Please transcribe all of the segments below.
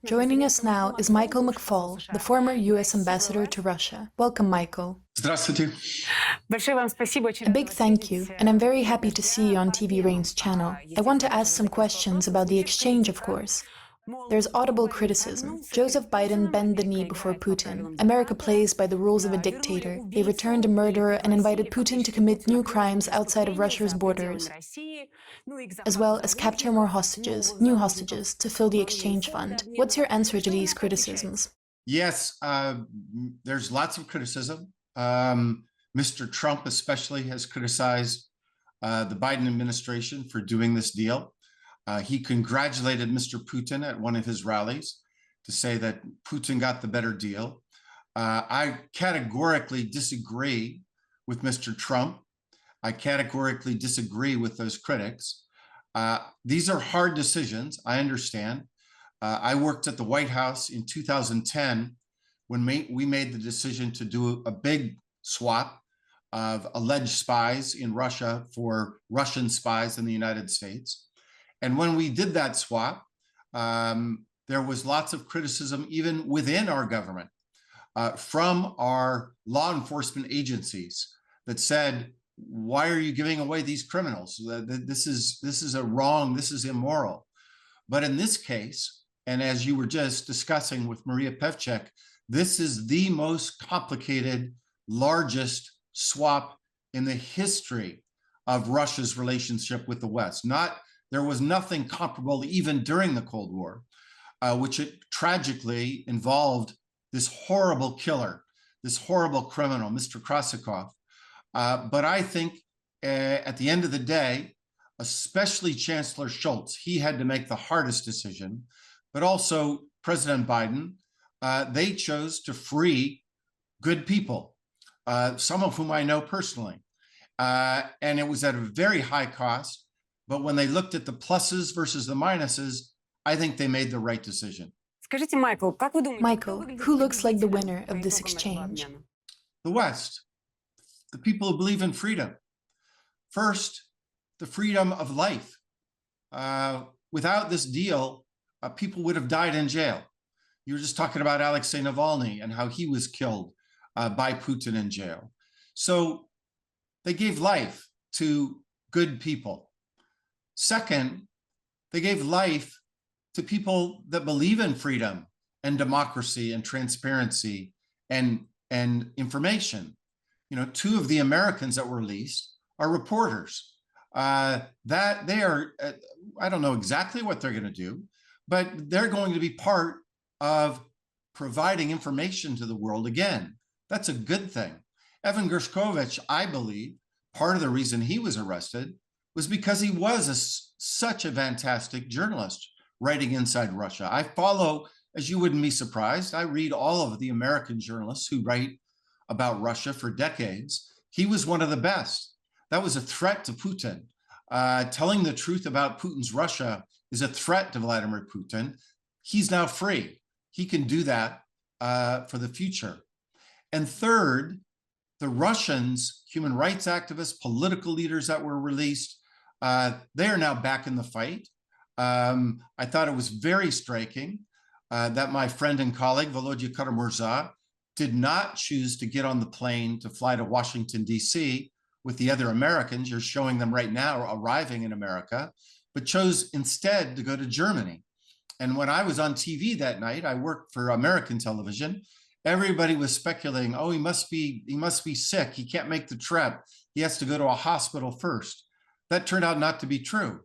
Joining us now is Michael McFaul, the former U.S. ambassador to Russia. Welcome, Michael. Здравствуйте. A big thank you, and I'm very happy to see you on TV Rain's channel. I want to ask some questions about the exchange, of course. There's audible criticism. Joseph Biden bent the knee before Putin. America plays by the rules of a dictator. They returned a murderer and invited Putin to commit new crimes outside of Russia's borders, as well as capture more hostages, new hostages, to fill the exchange fund. What's your answer to these criticisms? Yes, there's lots of criticism. Mr. Trump especially has criticized the Biden administration for doing this deal. He congratulated Mr. Putin at one of his rallies to say that Putin got the better deal. I categorically disagree with Mr. Trump. I categorically disagree with those critics. These are hard decisions, I understand. I worked at the White House in 2010 when we made the decision to do a big swap of alleged spies in Russia for Russian spies in the United States. And when we did that swap, there was lots of criticism even within our government from our law enforcement agencies that said, why are you giving away these criminals? This is immoral. But in this case, and as you were just discussing with Maria Pevchek, this is the most complicated, largest swap in the history of Russia's relationship with the West. There was nothing comparable even during the Cold War, which it tragically involved this horrible killer, this horrible criminal, Mr. Krasikov. But I think at the end of the day, especially Chancellor Scholz, he had to make the hardest decision, but also President Biden, they chose to free good people, some of whom I know personally. And it was at a very high cost. But when they looked at the pluses versus the minuses, I think they made the right decision. Michael, who looks like the winner of this exchange? The West, the people who believe in freedom. First, the freedom of life. Without this deal, people would have died in jail. You were just talking about Alexei Navalny and how he was killed by Putin in jail. So they gave life to good people. Second, they gave life to people that believe in freedom and democracy and transparency and information. You know, two of the Americans that were released are reporters. That they are, I don't know exactly what they're going to do, but they're going to be part of providing information to the world again. That's a good thing. Evan Gershkovich, I believe, part of the reason he was arrested was because he was such a fantastic journalist writing inside Russia. I follow, as you wouldn't be surprised, I read all of the American journalists who write about Russia for decades. He was one of the best. That was a threat to Putin. Telling the truth about Putin's Russia is a threat to Vladimir Putin. He's now free. He can do that for the future. And third, the Russians, human rights activists, political leaders that were released, they are now back in the fight. I thought it was very striking that my friend and colleague, Volodya Karamurza, did not choose to get on the plane to fly to Washington, D.C. with the other Americans. You're showing them right now arriving in America, but chose instead to go to Germany. And when I was on TV that night, I worked for American television. Everybody was speculating, oh, he must be sick. He can't make the trip. He has to go to a hospital first. That turned out not to be true.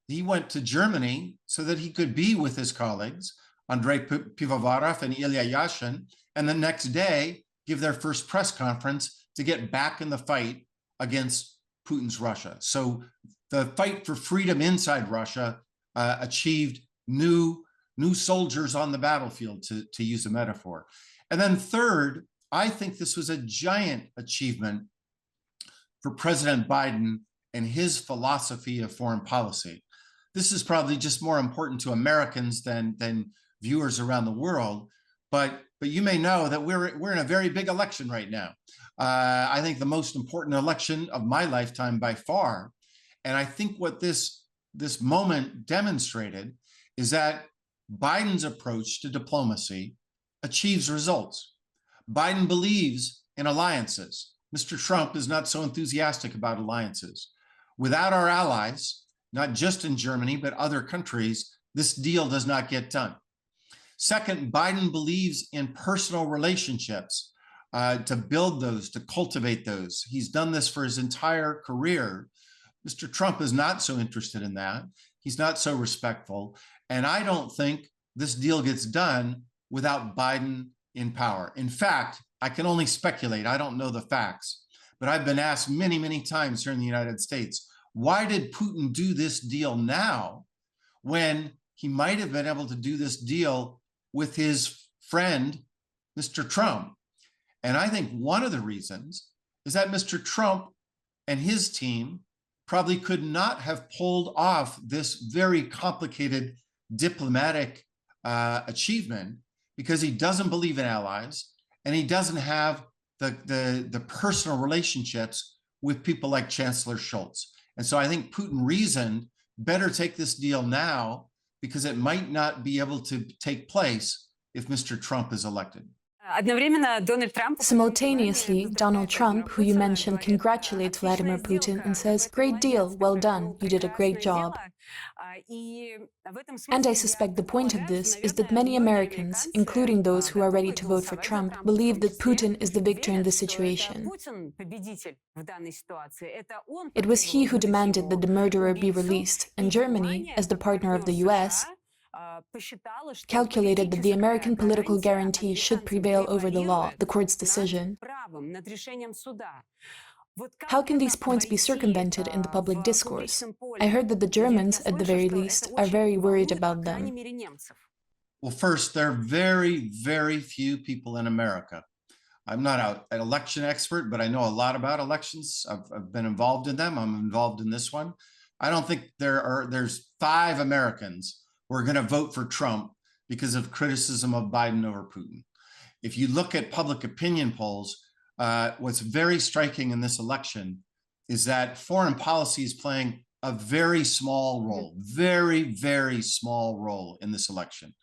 He went to Germany so that he could be with his colleagues, Andrei Pivovarov and Ilya Yashin, and the next day give their first press conference to get back in the fight against Putin's Russia. So the fight for freedom inside Russia achieved new soldiers on the battlefield, to use a metaphor. And then third, I think this was a giant achievement for President Biden and his philosophy of foreign policy. This is probably just more important to Americans than viewers around the world, but you may know that we're in a very big election right now. I think the most important election of my lifetime by far. And I think what this moment demonstrated is that Biden's approach to diplomacy achieves results. Biden believes in alliances. Mr. Trump is not so enthusiastic about alliances. Without our allies, not just in Germany, but other countries, this deal does not get done. Second, Biden believes in personal relationships, to build those, to cultivate those. He's done this for his entire career. Mr. Trump is not so interested in that. He's not so respectful. And I don't think this deal gets done without Biden in power. In fact, I can only speculate. I don't know the facts, but I've been asked many, many times here in the United States, why did Putin do this deal now when he might have been able to do this deal with his friend, Mr. Trump? And I think one of the reasons is that Mr. Trump and his team probably could not have pulled off this very complicated diplomatic achievement because he doesn't believe in allies and he doesn't have the personal relationships with people like Chancellor Scholz. And so I think Putin reasoned better take this deal now because it might not be able to take place if Mr. Trump is elected. Simultaneously, Donald Trump, who you mentioned, congratulates Vladimir Putin and says, "Great deal, well done, you did a great job." And I suspect the point of this is that many Americans, including those who are ready to vote for Trump, believe that Putin is the victor in this situation. It was he who demanded that the murderer be released, and Germany, as the partner of the US, calculated that the American political guarantee should prevail over the law, the court's decision. How can these points be circumvented in the public discourse? I heard that the Germans, at the very least, are very worried about them. Well, first, there are very, very few people in America. I'm not an election expert, but I know a lot about elections. I've been involved in them. I'm involved in this one. I don't think there's 5 Americans who are going to vote for Trump because of criticism of Biden over Putin. If you look at public opinion polls, what's very striking in this election is that foreign policy is playing a very small role, very, very small role in this election.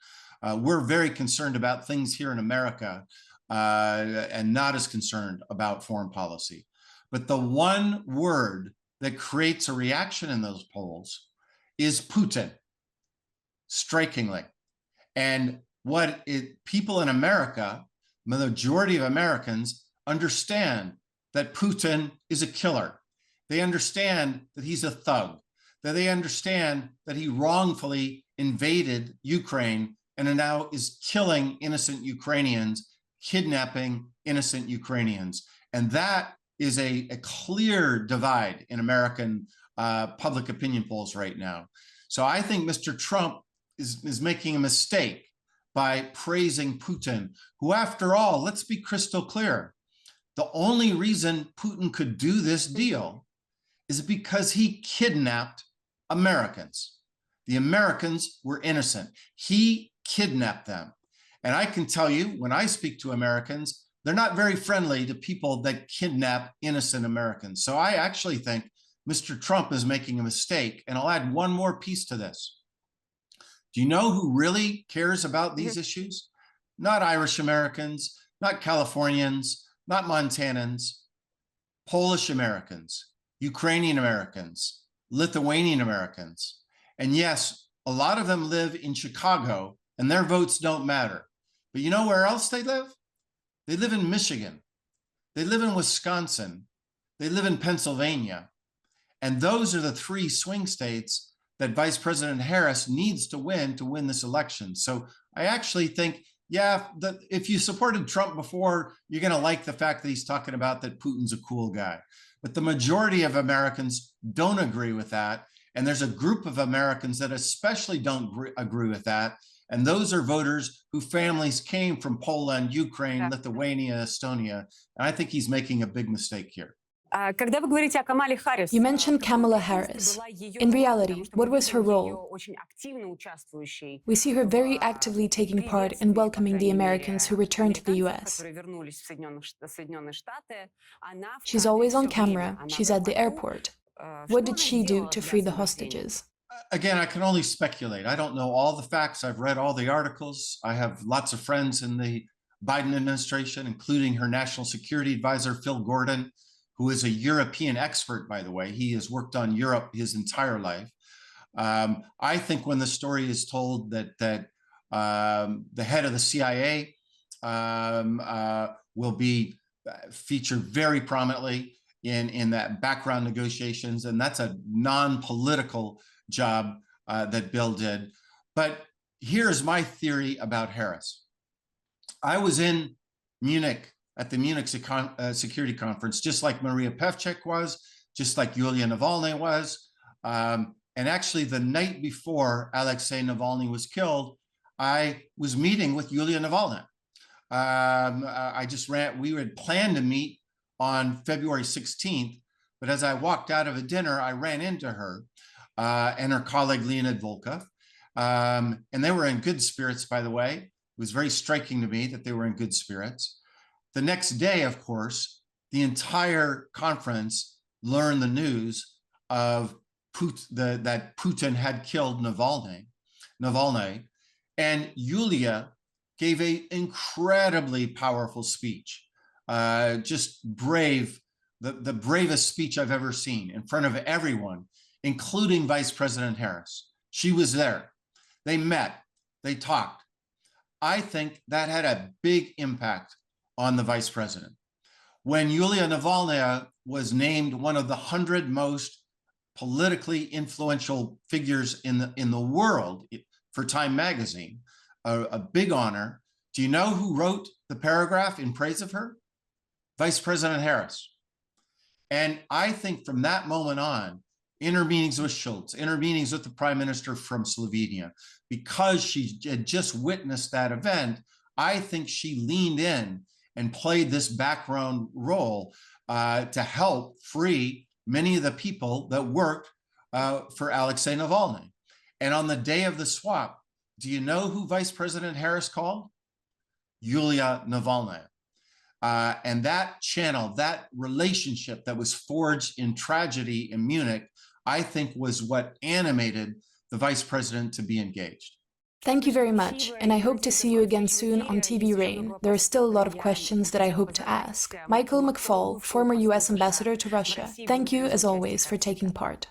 We're very concerned about things here in America and not as concerned about foreign policy. But the one word that creates a reaction in those polls is Putin, strikingly. And people in America, the majority of Americans, understand that Putin is a killer. They understand that he's a thug, that they understand that he wrongfully invaded Ukraine and now is killing innocent Ukrainians, kidnapping innocent Ukrainians. And that is a clear divide in American public opinion polls right now. So I think Mr. Trump is making a mistake by praising Putin, who, after all, let's be crystal clear, the only reason Putin could do this deal is because he kidnapped Americans. The Americans were innocent. He kidnapped them. And I can tell you, when I speak to Americans, they're not very friendly to people that kidnap innocent Americans. So I actually think Mr. Trump is making a mistake. And I'll add one more piece to this. Do you know who really cares about these issues? Not Irish Americans, not Californians, not Montanans, Polish Americans, Ukrainian Americans, Lithuanian Americans. And yes, a lot of them live in Chicago and their votes don't matter. But you know where else they live? They live in Michigan. They live in Wisconsin. They live in Pennsylvania. And those are the 3 swing states that Vice President Harris needs to win this election. So I actually think, yeah, if you supported Trump before, you're going to like the fact that he's talking about that Putin's a cool guy. But the majority of Americans don't agree with that. And there's a group of Americans that especially don't agree with that. And those are voters whose families came from Poland, Ukraine, Lithuania, Estonia. And I think he's making a big mistake here. You mentioned Kamala Harris. In reality, what was her role? We see her very actively taking part in welcoming the Americans who returned to the US. She's always on camera, she's at the airport. What did she do to free the hostages? Again, I can only speculate. I don't know all the facts. I've read all the articles. I have lots of friends in the Biden administration, including her national security advisor, Phil Gordon, who is a European expert, by the way. He has worked on Europe his entire life. I think when the story is told that the head of the CIA will be featured very prominently in that background negotiations, and that's a non-political job that Bill did. But here's my theory about Harris. I was in Munich at the Munich Security Conference, just like Maria Pevchik was, just like Yulia Navalny was. And actually, the night before Alexei Navalny was killed, I was meeting with Yulia Navalny. We had planned to meet on February 16th, but as I walked out of a dinner, I ran into her and her colleague Leonid Volkov. And they were in good spirits, by the way. It was very striking to me that they were in good spirits. The next day, of course, the entire conference learned the news of that Putin had killed Navalny, and Yulia gave an incredibly powerful speech, just brave, the bravest speech I've ever seen in front of everyone, including Vice President Harris. She was there. They met, they talked. I think that had a big impact on the vice president. When Yulia Navalny was named one of the 100 most politically influential figures in the world for Time magazine, a big honor. Do you know who wrote the paragraph in praise of her? Vice President Harris. And I think from that moment on, in her meetings with Schultz, in her meetings with the prime minister from Slovenia, because she had just witnessed that event, I think she leaned in and played this background role to help free many of the people that worked for Alexei Navalny. And on the day of the swap, do you know who Vice President Harris called? Yulia Navalny. And that channel, that relationship that was forged in tragedy in Munich, I think was what animated the vice president to be engaged. Thank you very much, and I hope to see you again soon on TV Rain. There are still a lot of questions that I hope to ask. Michael McFaul, former US ambassador to Russia, thank you as always for taking part.